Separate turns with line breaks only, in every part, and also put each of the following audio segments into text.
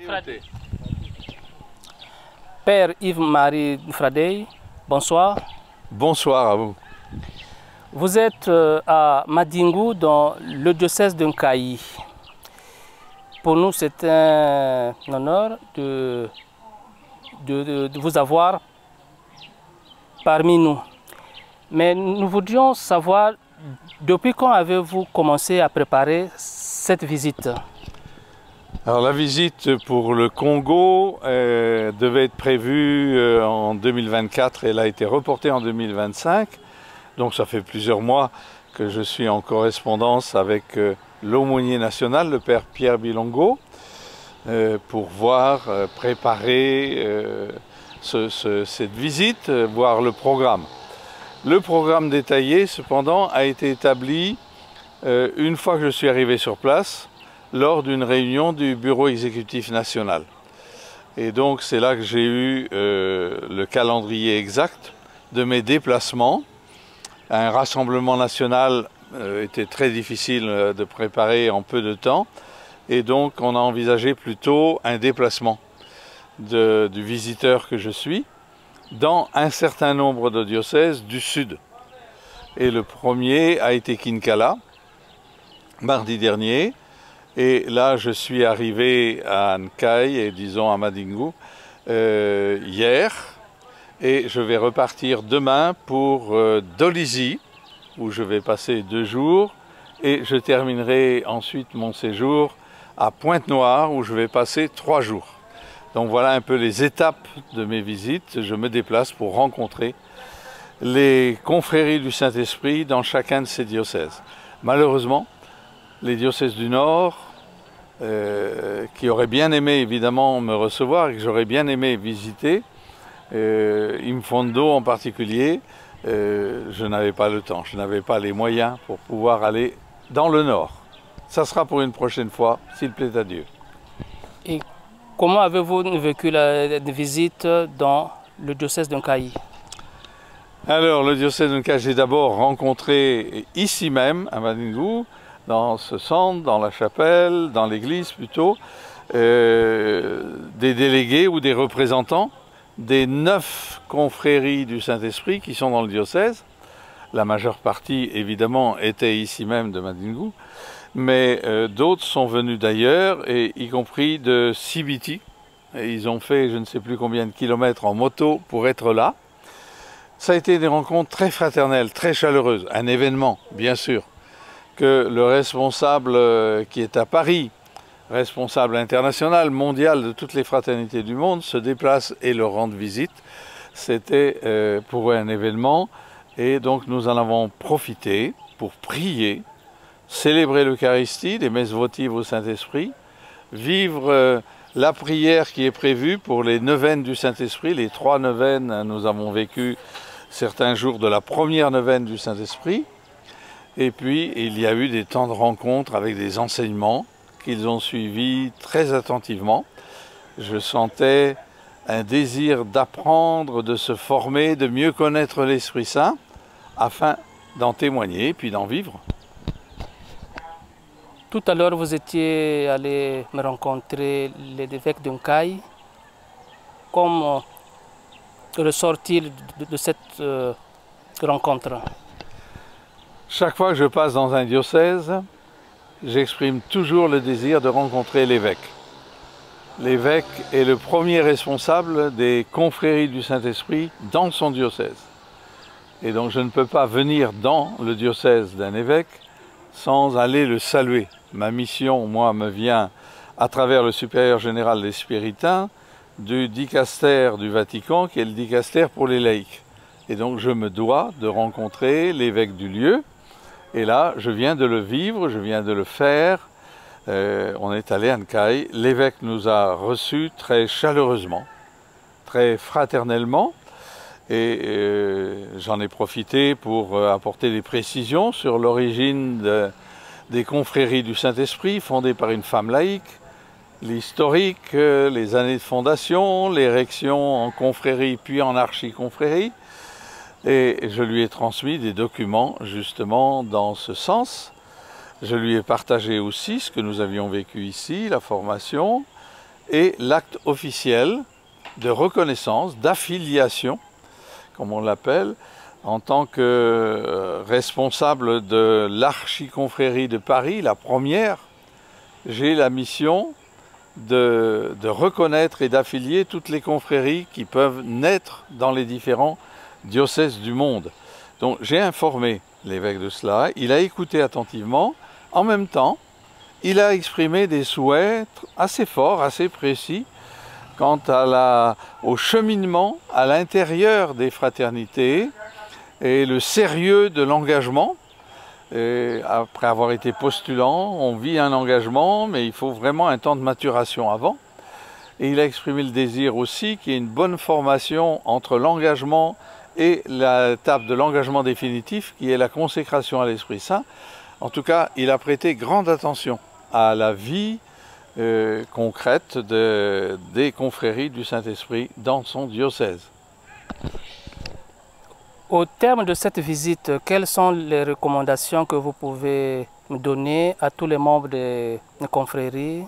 Fradey.
Père Yves-Marie Fradey, bonsoir.
Bonsoir à vous.
Vous êtes à Madingou dans le diocèse de Nkayi. Pour nous, c'est un honneur de vous avoir parmi nous. Mais nous voudrions savoir depuis quand avez-vous commencé à préparer cette visite?
Alors la visite pour le Congo devait être prévue en 2024 et elle a été reportée en 2025. Donc ça fait plusieurs mois que je suis en correspondance avec l'aumônier national, le père Pierre Bilongo, pour voir, préparer cette visite, voir le programme. Le programme détaillé, cependant, a été établi une fois que je suis arrivé sur place, lors d'une réunion du bureau exécutif national. Et donc c'est là que j'ai eu le calendrier exact de mes déplacements. Un rassemblement national était très difficile de préparer en peu de temps. Et donc on a envisagé plutôt un déplacement du visiteur que je suis dans un certain nombre de diocèses du sud. Et le premier a été Kinkala, mardi dernier. Et là, je suis arrivé à Nkayi, et disons à Madingou, hier. Et je vais repartir demain pour Dolisie, où je vais passer 2 jours. Et je terminerai ensuite mon séjour à Pointe-Noire, où je vais passer 3 jours. Donc voilà un peu les étapes de mes visites. Je me déplace pour rencontrer les confréries du Saint-Esprit dans chacun de ces diocèses. Malheureusement, les diocèses du Nord, qui auraient bien aimé évidemment me recevoir et que j'aurais bien aimé visiter, Imfondo en particulier, je n'avais pas le temps, je n'avais pas les moyens pour pouvoir aller dans le Nord. Ça sera pour une prochaine fois, s'il plaît à Dieu.
Et comment avez-vous vécu la visite dans le diocèse de Nkayi?
Alors, le diocèse de Nkayi, j'ai d'abord rencontré ici même, à Madingou, dans ce centre, dans la chapelle, dans l'église plutôt, des délégués ou des représentants des 9 confréries du Saint-Esprit qui sont dans le diocèse. La majeure partie, évidemment, était ici même de Madingou, mais d'autres sont venus d'ailleurs, et y compris de Sibiti. Et ils ont fait je ne sais plus combien de kilomètres en moto pour être là. Ça a été des rencontres très fraternelles, très chaleureuses, un événement, bien sûr, que le responsable qui est à Paris, responsable international, mondial de toutes les fraternités du monde, se déplace et leur rende visite. C'était pour eux un événement et donc nous en avons profité pour prier, célébrer l'Eucharistie, des messes votives au Saint-Esprit, vivre la prière qui est prévue pour les neuvaines du Saint-Esprit. Les 3 neuvaines, nous avons vécu certains jours de la première neuvaine du Saint-Esprit. Et puis, il y a eu des temps de rencontre avec des enseignements qu'ils ont suivis très attentivement. Je sentais un désir d'apprendre, de se former, de mieux connaître l'Esprit Saint, afin d'en témoigner, puis d'en vivre.
Tout à l'heure, vous étiez allé me rencontrer l'évêque de Nkayi. Comment ressort-il de cette rencontre?
Chaque fois que je passe dans un diocèse, j'exprime toujours le désir de rencontrer l'évêque. L'évêque est le premier responsable des confréries du Saint-Esprit dans son diocèse. Et donc je ne peux pas venir dans le diocèse d'un évêque sans aller le saluer. Ma mission, moi, me vient à travers le supérieur général des Spiritains du dicaster du Vatican, qui est le dicaster pour les laïcs. Et donc je me dois de rencontrer l'évêque du lieu. Et là, je viens de le vivre, je viens de le faire. On est allé à Nkayi. L'évêque nous a reçus très chaleureusement, très fraternellement. Et j'en ai profité pour apporter des précisions sur l'origine des confréries du Saint-Esprit, fondées par une femme laïque, l'historique, les années de fondation, l'érection en confrérie puis en archiconfrérie. Et je lui ai transmis des documents justement dans ce sens. Je lui ai partagé aussi ce que nous avions vécu ici, la formation, et l'acte officiel de reconnaissance, d'affiliation, comme on l'appelle, en tant que responsable de l'archiconfrérie de Paris, la première. J'ai la mission de reconnaître et d'affilier toutes les confréries qui peuvent naître dans les différents diocèses du monde. Donc j'ai informé l'évêque de cela, il a écouté attentivement, en même temps, il a exprimé des souhaits assez forts, assez précis, quant au cheminement à l'intérieur des fraternités et le sérieux de l'engagement. Après avoir été postulant, on vit un engagement, mais il faut vraiment un temps de maturation avant. Et il a exprimé le désir aussi qu'il y ait une bonne formation entre l'engagement et l'étape de l'engagement définitif, qui est la consécration à l'Esprit Saint. En tout cas, il a prêté grande attention à la vie concrète des confréries du Saint-Esprit dans son diocèse.
Au terme de cette visite, quelles sont les recommandations que vous pouvez me donner à tous les membres des confréries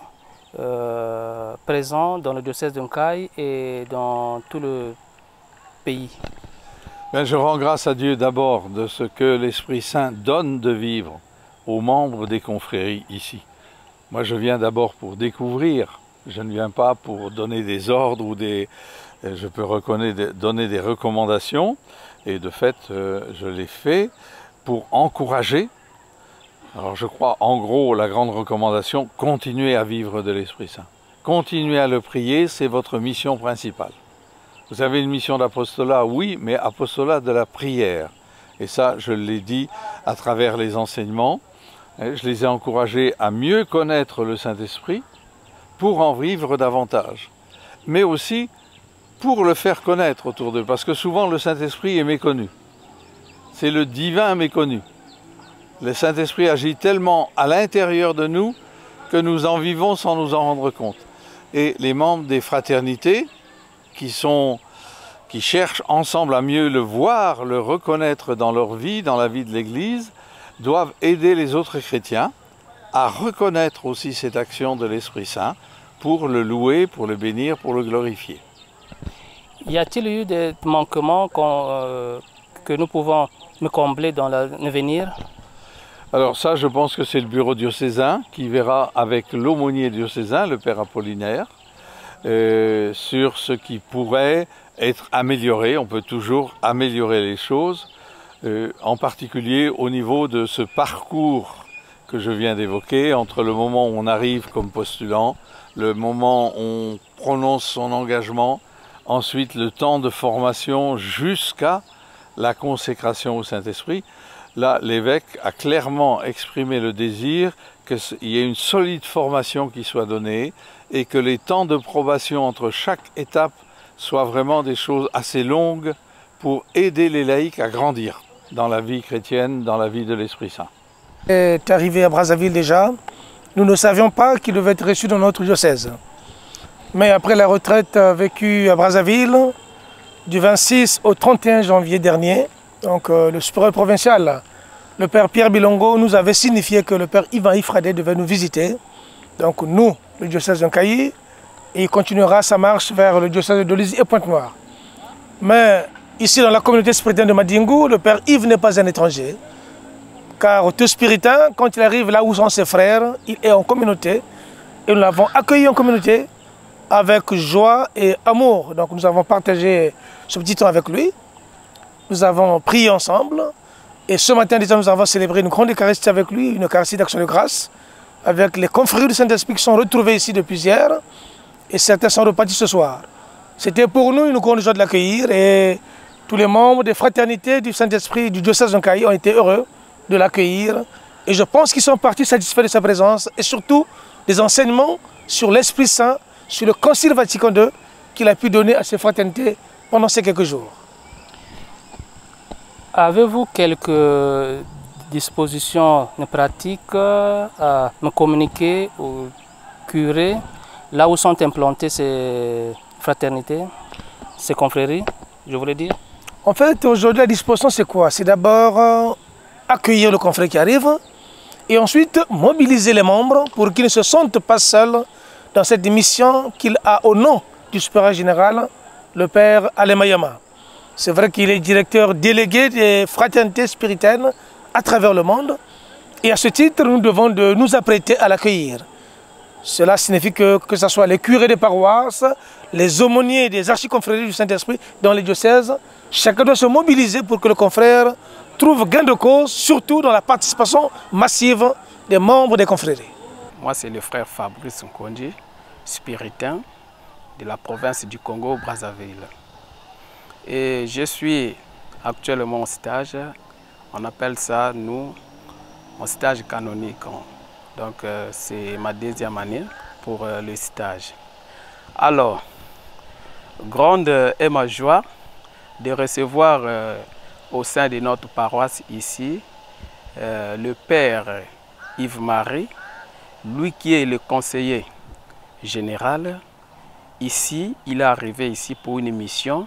présents dans le diocèse de Nkaï et dans tout le pays?
Bien, je rends grâce à Dieu d'abord de ce que l'Esprit Saint donne de vivre aux membres des confréries ici. Moi, je viens d'abord pour découvrir, je ne viens pas pour donner des ordres ou je peux donner des recommandations, et de fait, je l'ai fait pour encourager. Alors, je crois, en gros, la grande recommandation, continuez à vivre de l'Esprit Saint. Continuez à le prier, c'est votre mission principale. Vous avez une mission d'apostolat, oui, mais apostolat de la prière. Et ça, je l'ai dit à travers les enseignements. Je les ai encouragés à mieux connaître le Saint-Esprit pour en vivre davantage. Mais aussi pour le faire connaître autour d'eux. Parce que souvent, le Saint-Esprit est méconnu. C'est le divin méconnu. Le Saint-Esprit agit tellement à l'intérieur de nous que nous en vivons sans nous en rendre compte. Et les membres des fraternités qui cherchent ensemble à mieux le voir, le reconnaître dans leur vie, dans la vie de l'Église, doivent aider les autres chrétiens à reconnaître aussi cette action de l'Esprit Saint pour le louer, pour le bénir, pour le glorifier.
Y a-t-il eu des manquements que nous pouvons combler dans l'avenir?
Alors ça, je pense que c'est le bureau diocésain qui verra avec l'aumônier diocésain, le Père Apollinaire, sur ce qui pourrait être amélioré. On peut toujours améliorer les choses. En particulier au niveau de ce parcours que je viens d'évoquer, entre le moment où on arrive comme postulant, le moment où on prononce son engagement, ensuite le temps de formation jusqu'à la consécration au Saint-Esprit. Là, l'évêque a clairement exprimé le désir qu'il y ait une solide formation qui soit donnée et que les temps de probation entre chaque étape soient vraiment des choses assez longues pour aider les laïcs à grandir dans la vie chrétienne, dans la vie de l'Esprit Saint.
Il est arrivé à Brazzaville déjà. Nous ne savions pas qu'il devait être reçu dans notre diocèse. Mais après la retraite vécue à Brazzaville, du 26 au 31 janvier dernier, donc le supérieur provincial, le père Pierre Bilongo, nous avait signifié que le père Ivan Ifradé devait nous visiter. Donc nous, le diocèse de Nkaï, et il continuera sa marche vers le diocèse de Dolisie et Pointe-Noire. Mais ici, dans la communauté spiritaine de Madingou, le père Yves n'est pas un étranger. Car tout spiritain, quand il arrive là où sont ses frères, il est en communauté. Et nous l'avons accueilli en communauté avec joie et amour. Donc nous avons partagé ce petit temps avec lui. Nous avons prié ensemble. Et ce matin, déjà, nous avons célébré une grande Eucharistie avec lui, une Eucharistie d'action de grâce, avec les confrères du Saint-Esprit qui sont retrouvés ici depuis hier. Et certains sont repartis ce soir. C'était pour nous une grande joie de l'accueillir. Et tous les membres des fraternités du Saint-Esprit du diocèse de Nkaï ont été heureux de l'accueillir. Et je pense qu'ils sont partis satisfaits de sa présence et surtout des enseignements sur l'Esprit Saint, sur le Concile Vatican II qu'il a pu donner à ces fraternités pendant ces quelques jours.
Avez-vous quelques dispositions pratiques à me communiquer au curé là où sont implantées ces fraternités, ces confréries, je voulais dire?
En fait, aujourd'hui, la disposition, c'est quoi? C'est d'abord accueillir le confrère qui arrive et ensuite mobiliser les membres pour qu'ils ne se sentent pas seuls dans cette mission qu'il a au nom du supérieur général, le père Alain Mayama. C'est vrai qu'il est directeur délégué des fraternités spirituelles à travers le monde. Et à ce titre, nous devons nous apprêter à l'accueillir. Cela signifie que ce soit les curés des paroisses, les aumôniers des archiconfréries du Saint-Esprit dans les diocèses, chacun doit se mobiliser pour que le confrère trouve gain de cause, surtout dans la participation massive des membres des confréries.
Moi, c'est le frère Fabrice Nkondi, spiritain de la province du Congo-Brazzaville. Et je suis actuellement en stage, on appelle ça, nous, en stage canonique. Donc, c'est ma deuxième année pour le stage. Alors, grande est ma joie de recevoir au sein de notre paroisse ici le père Yves-Marie, lui qui est le conseiller général. Ici, il est arrivé ici pour une mission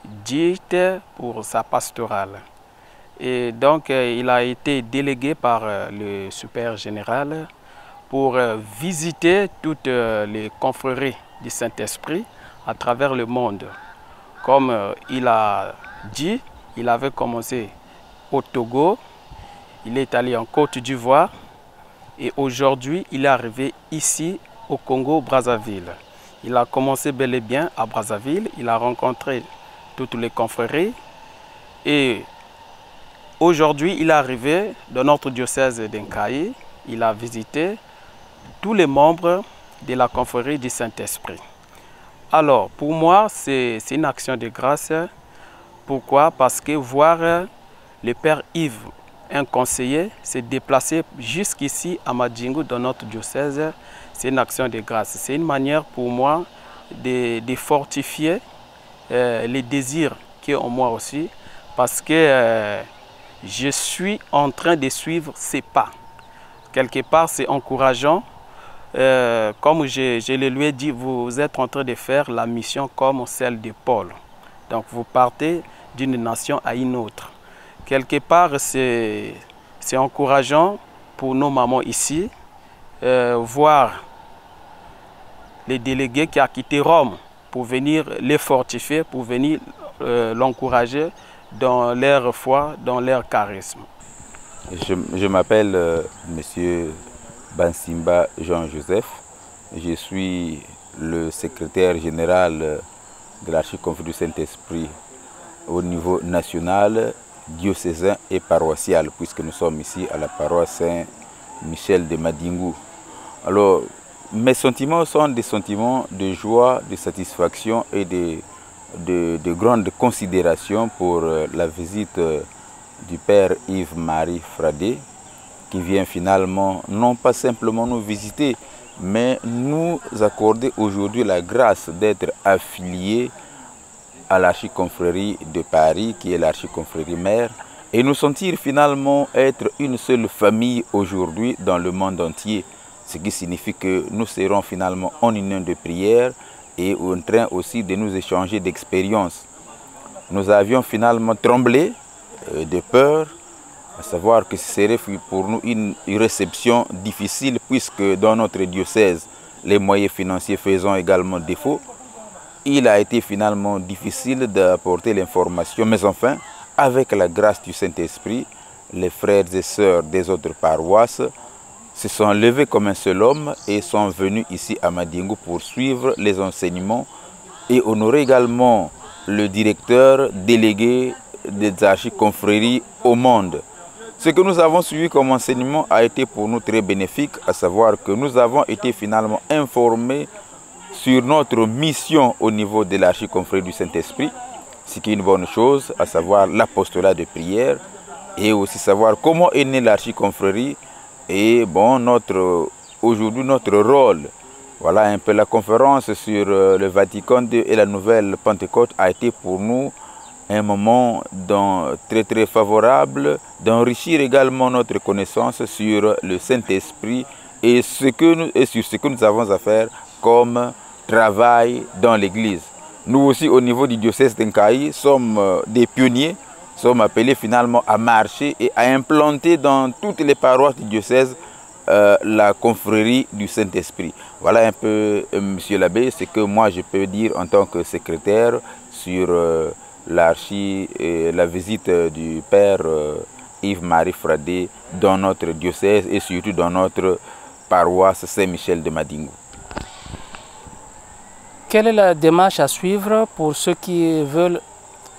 dite pour sa pastorale. Et donc, il a été délégué par le supérieur général pour visiter toutes les confréries du Saint-Esprit à travers le monde. Comme il a dit, il avait commencé au Togo, il est allé en Côte d'Ivoire et aujourd'hui, il est arrivé ici au Congo-Brazzaville. Il a commencé bel et bien à Brazzaville, il a rencontré toutes les confréries et aujourd'hui, il est arrivé dans notre diocèse d'Inkaï. Il a visité tous les membres de la confrérie du Saint-Esprit. Alors, pour moi, c'est une action de grâce. Pourquoi? Parce que voir le Père Yves, un conseiller, se déplacer jusqu'ici à Madingu, dans notre diocèse, c'est une action de grâce. C'est une manière pour moi de fortifier les désirs qui ont en moi aussi, parce que je suis en train de suivre ses pas. Quelque part, c'est encourageant. Comme je le lui ai dit, vous êtes en train de faire la mission comme celle de Paul. Donc, vous partez d'une nation à une autre. Quelque part, c'est encourageant pour nos mamans ici, voir les délégués qui ont quitté Rome pour venir les fortifier, pour venir l'encourager dans leur foi, dans leur charisme.
Je m'appelle Monsieur Bansimba Jean-Joseph. Je suis le secrétaire général de l'Archiconfrérie du Saint-Esprit au niveau national, diocésain et paroissial, puisque nous sommes ici à la paroisse Saint-Michel de Madingu. Alors, mes sentiments sont des sentiments de joie, de satisfaction et de grande considération pour la visite du Père Yves-Marie Fradé, qui vient finalement non pas simplement nous visiter, mais nous accorder aujourd'hui la grâce d'être affiliés à l'Archiconfrérie de Paris, qui est l'Archiconfrérie mère, et nous sentir finalement être une seule famille aujourd'hui dans le monde entier, ce qui signifie que nous serons finalement en union de prière et en train aussi de nous échanger d'expériences. Nous avions finalement tremblé de peur, à savoir que ce serait pour nous une réception difficile, puisque dans notre diocèse, les moyens financiers faisant également défaut. Il a été finalement difficile d'apporter l'information, mais enfin, avec la grâce du Saint-Esprit, les frères et sœurs des autres paroisses se sont levés comme un seul homme et sont venus ici à Madingu pour suivre les enseignements et honorer également le directeur délégué des archiconfréries au monde. Ce que nous avons suivi comme enseignement a été pour nous très bénéfique, à savoir que nous avons été finalement informés sur notre mission au niveau de l'Archiconfrérie du Saint-Esprit, ce qui est une bonne chose, à savoir l'apostolat de prière, et aussi savoir comment est née l'Archiconfrérie, et bon, aujourd'hui notre rôle. Voilà un peu la conférence sur le Vatican II et la nouvelle Pentecôte a été pour nous un moment très favorable d'enrichir également notre connaissance sur le Saint-Esprit et sur ce que nous avons à faire comme travail dans l'Église. Nous aussi au niveau du diocèse d'Inkaï sommes des pionniers, sommes appelés finalement à marcher et à implanter dans toutes les paroisses du diocèse la confrérie du Saint-Esprit. Voilà un peu, monsieur l'abbé, ce que moi je peux dire en tant que secrétaire sur l'archi et la visite du Père Yves-Marie Fradé dans notre diocèse et surtout dans notre paroisse Saint-Michel de Madingo.
Quelle est la démarche à suivre pour ceux qui veulent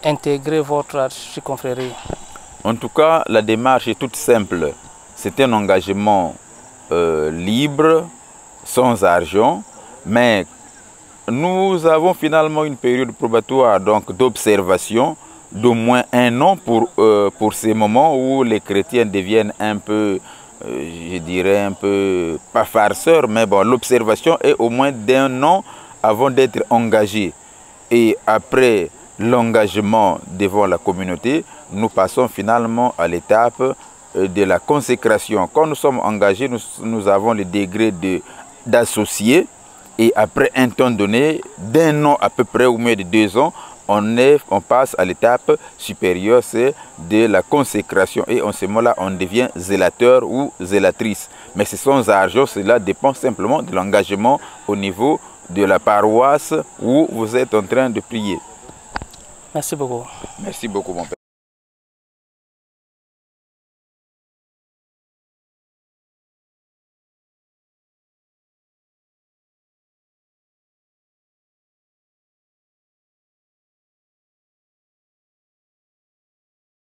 intégrer votre archiconfrérie?
En tout cas, la démarche est toute simple. C'est un engagement libre, sans argent, mais nous avons finalement une période probatoire donc d'observation d'au moins 1 an pour ces moments où les chrétiens deviennent un peu, je dirais un peu, pas farceurs, mais bon, l'observation est au moins d'1 an avant d'être engagés. Et après l'engagement devant la communauté, nous passons finalement à l'étape de la consécration. Quand nous sommes engagés, nous avons le degré d'associés. Et après un temps donné, d'1 an à peu près, ou moins de 2 ans, on passe à l'étape supérieure, c'est de la consécration. Et en ce moment-là, on devient zélateur ou zélatrice. Mais c'est sans argent, cela dépend simplement de l'engagement au niveau de la paroisse où vous êtes en train de prier.
Merci beaucoup.
Merci beaucoup, mon père.